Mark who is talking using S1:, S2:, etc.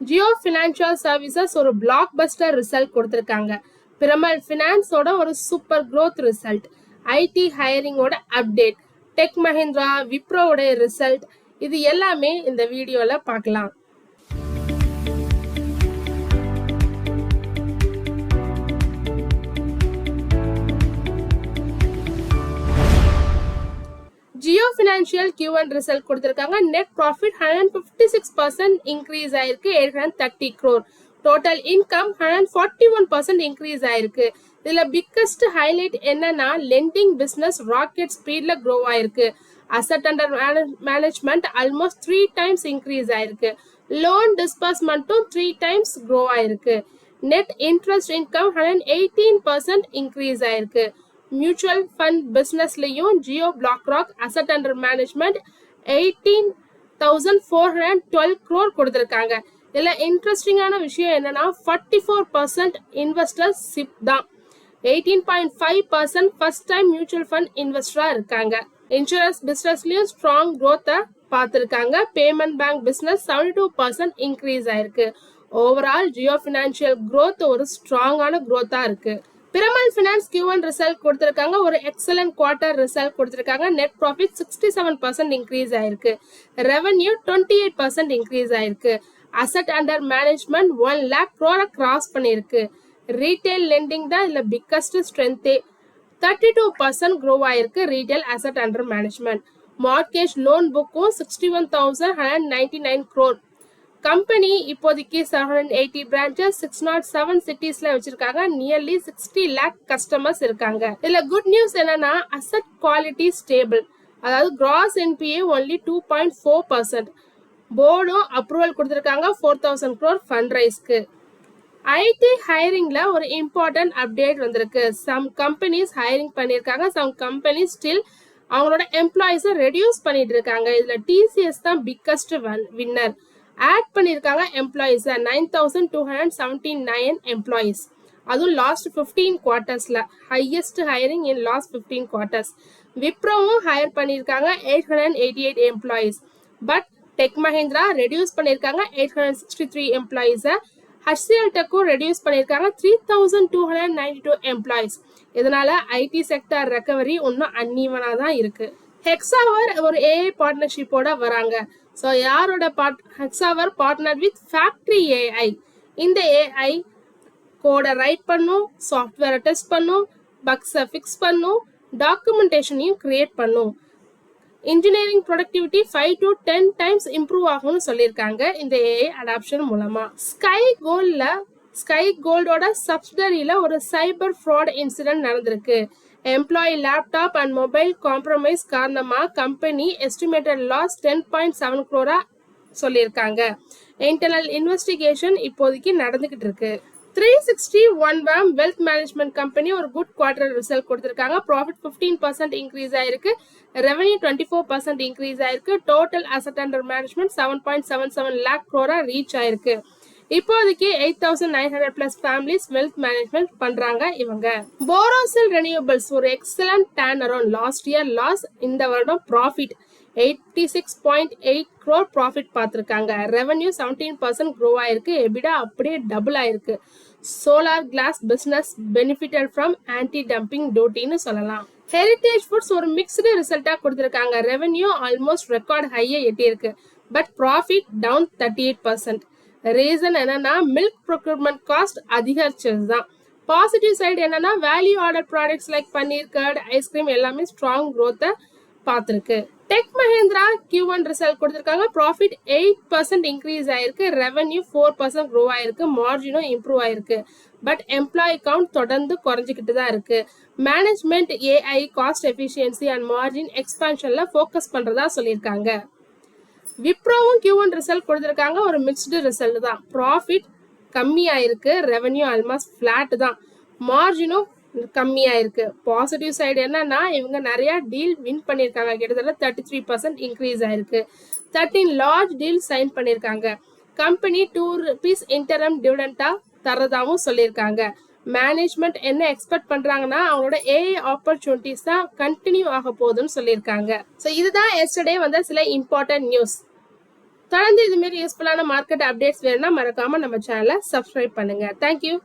S1: Jio financial services ஒரு blockbuster result கொடுத்துருக்காங்க. பிரமல் ஃபினான்ஸோட ஒரு சூப்பர் க்ரோத் ரிசல்ட், ஐடி ஹையரிங்கோட அப்டேட், டெக் மஹிந்திரா, விப்ரோவோட ரிசல்ட், இது எல்லாமே இந்த வீடியோல பார்க்கலாம். ஜியோ ஃபினான்ஷியல் Q1 ரிசல்ட் கொடுத்திருக்காங்க. நெட் ப்ராஃபிட் 156% இன்க்ரீஸ் ஆயிருக்கு, 830 crore. டோட்டல் இன்கம் 141% இன்க்ரீஸ் ஆயிருக்கு. இதுல பிக்கஸ்ட் ஹைலைட் என்னன்னா லெண்டிங் பிசினஸ் ராக்கெட் ஸ்பீட்ல க்ரோ ஆயிருக்கு. Asset under management almost 3 times increase ஆயிருக்கு. லோன் டிஸ்பர்ஸ்மெண்ட்டும் 3 times க்ரோ ஆயிருக்கு. நெட் இன்ட்ரெஸ்ட் இன்கம் 118% இன்க்ரீஸ் ஆயிருக்கு. மியூச்சுவல் ஃபண்ட் பிசினஸ்லயும் Jio BlackRock asset under management 18,412 crore கொடுத்திருக்காங்க. இதுல இன்ட்ரெஸ்டிங்கான விஷயம் என்னன்னா 44% இன்வெஸ்டர்ஸ் சிப் தான், 18.5% ஃபர்ஸ்ட் டைம் மியூச்சுவல் ஃபண்ட் இன்வெஸ்டரா இருக்காங்க. இன்சூரன்ஸ் பிசினஸ்லயும் ஸ்ட்ராங் growth பார்த்திருக்காங்க. பேமெண்ட் பேங்க் பிசினஸ் 72% இன்க்ரீஸ் ஆயிருக்கு. ஓவரால் ஜியோ ஃபினான்ஷியல் growth ஒரு ஸ்ட்ராங்கான growth-ஆ இருக்கு. பிரமல் ஃபினான்ஸ் Q1 ரிசல்ட் கொடுத்திருக்காங்க. ஒரு எக்ஸலன்ட் குவார்டர் ரிசல்ட் கொடுத்திருக்காங்க. நெட் ப்ராஃபிட் 67% இன்க்ரீஸ் ஆயிருக்கு. ரெவென்யூ 28% இன்க்ரீஸ் ஆயிருக்கு. Asset under management 1 lakh crore cross பண்ணிருக்கு. ரீட்டைல் லெண்டிங் தான் இதுல பிக்கஸ்ட் ஸ்ட்ரென்த்தே, 32% க்ரோ ஆயிருக்கு. Retail asset under management. Mortgage loan புக்கும் 61,199 crore. கம்பெனி இப்போதைக்கு 780 பிரான்ச்சஸ் 607 சிட்டிஸ்ல வச்சிருக்காங்க. நியர்லி 60 lakh கஸ்டமர்ஸ் இருக்காங்க. இதுல குட் நியூஸ் என்னன்னா அசெட் குவாலிட்டி ஸ்டேபிள், அதாவது கிராஸ் NPA ஒன்லி 2.4%. போர்டும் அப்ரூவல் கொடுத்திருக்காங்க 4,000 crore ஃபண்ட் ரைஸ்க்கு. ஐடி ஹையரிங்ல ஒரு இம்பார்ட்டன்ட் அப்டேட் வந்திருக்கு. சம் கம்பெனிஸ் ஹையரிங் பண்ணிருக்காங்க, சம் கம்பெனிஸ் ஸ்டில் அவங்களோட எம்ப்ளாயிஸை ரெடியூஸ் பண்ணிட்டு இருக்காங்க. இதுல TCS தான் பிக்கஸ்ட் வின்னர். ஆட் பண்ணிருக்காங்க எம்ப்ளாயிஸ் 9,279 எம்ப்ளாயிஸ். அதுவும் லாஸ்ட் 15 quartersல highest hiring in last 15 quarters. விப்ரோவும் ஹையர் பண்ணிருக்காங்க 888 employees. But Tech Mahindra reduce பண்ணிருக்காங்க 863 எம்ப்ளாயிஸ். HCL டெக்கும் ரெடியூஸ் பண்ணிருக்காங்க 3,292 எம்ப்ளாயிஸ். இதனால ஐடி செக்டர் ரெக்கவரி இன்னும் அன்ஈவனா தான் இருக்கு. ஹெக்ஸாவர் ஒரு AI பார்ட்னர்ஷிப்போட வராங்க. ஸோ யாரோட Hexaware partner with factory AI. இந்த AI கோடை ரைட் பண்ணும், சாஃப்ட்வேரை டெஸ்ட் பண்ணும், பக்ஸை ஃபிக்ஸ் பண்ணும், டாக்குமெண்டேஷனையும் கிரியேட் பண்ணும். Engineering productivity 5 to 10 times improve ஆகும்னு சொல்லியிருக்காங்க இந்த AI அடாப்ஷன் மூலமா. ஸ்கை கோல்டோட சப்சிடரியில ஒரு சைபர் ஃப்ராட் இன்சிடென்ட் நடந்திருக்கு. Employee laptop and mobile compromise காரணமா கம்பெனி எஸ்டிமேட்டட் லாஸ் 10.7 crore சொல்லியிருக்காங்க. இன்டர்னல் இன்வெஸ்டிகேஷன் இப்போதைக்கு நடந்துகிட்டு இருக்கு. 360 வெல்த் மேனேஜ்மெண்ட் கம்பெனி ஒரு குட் குவார்டர் ரிசல்ட் கொடுத்திருக்காங்க. ப்ராஃபிட் 15% இன்க்ரீஸ் ஆயிருக்கு. ரெவென்யூ 24% இன்க்ரீஸ் ஆயிருக்கு. Total asset under management 7.77 lakh crore reach ஆயிருக்கு. இப்போதைக்கு 8,900+ ஃபேமிலிஸ் வெல்த் மேனேஜ்மெண்ட் பண்றாங்க இவங்க. போரோசில் ரெனியூவபிள்ஸ் ஒரு excellent turnaround. Last year loss, இந்த வருடம் ப்ராஃபிட் 86.8 crore ப்ராஃபிட் பார்த்திருக்காங்க. ரெவென்யூ 17% க்ரோ ஆயிருக்கு. எபிடா அப்படியே டபுள் ஆயிருக்கு. Solar glass business benefited from anti dumping டியூட்டின்னு சொல்லலாம். ஹெரிட்டேஜ் ஃபுட்ஸ் ஒரு மிக்ஸ்டு ரிசல்ட்டா கொடுத்திருக்காங்க. ரெவென்யூ ஆல்மோஸ்ட் ரெக்கார்ட் ஹையை எட்டியிருக்கு. But profit down 38%. ரீசன் என்னன்னா மில்க் ப்ரொக்யூர்மெண்ட் காஸ்ட் அதிகரிச்சது தான். பாசிட்டிவ் சைடு என்னன்னா value order products like paneer, curd, ice cream எல்லாமே strong growth பார்த்திருக்கு. Tech Mahindra Q1 result கொடுத்திருக்காங்க. ப்ராஃபிட் 8% இன்க்ரீஸ் ஆயிருக்கு. ரெவென்யூ 4% க்ரோ ஆயிருக்கு. மார்ஜினும் இம்ப்ரூவ் ஆயிருக்கு. பட் எம்ப்ளாயி கவுண்ட் தொடர்ந்து குறைஞ்சிக்கிட்டு தான் இருக்கு. Management AI cost efficiency and margin எக்ஸ்பான்ஷன்ல ஃபோக்கஸ் பண்றதா சொல்லியிருக்காங்க. விப்ரோவும் Q1 ரிசல்ட் கொடுத்திருக்காங்க. ஒரு மிக்ஸ்டு ரிசல்ட் தான். ப்ராஃபிட் கம்மியாயிருக்கு. ரெவென்யூ ஆல்மோஸ்ட் ஃபிளாட் தான். மார்ஜினும் கம்மியாயிருக்கு. பாசிட்டிவ் சைடு என்னன்னா இவங்க நிறைய டீல் வின் பண்ணியிருக்காங்க. கிட்டத்தட்ட 33% இன்க்ரீஸ் ஆயிருக்கு. 13 லார்ஜ் டீல் சைன் பண்ணியிருக்காங்க. கம்பெனி ₹2 இன்டரம் டிவிடெண்டா தரதாவும் சொல்லியிருக்காங்க. மேனேஜ்மெண்ட் என்ன எக்ஸ்பெக்ட் பண்றாங்கன்னா அவங்களோட AI ஆப்பர்ச்சுனிட்டிஸ் தான் கண்டினியூ ஆக போகுதுன்னு சொல்லியிருக்காங்க. ஸோ இதுதான் எஸ்டர்டே வந்த சில இம்பார்ட்டன்ட் நியூஸ். தொடர்ந்து இது மாதிரி யூஸ்ஃபுல்லான மார்க்கெட் அப்டேட்ஸ் வேணும்னா மறக்காம நம்ம சேனலை சப்ஸ்கிரைப் பண்ணுங்க. தேங்க்யூ.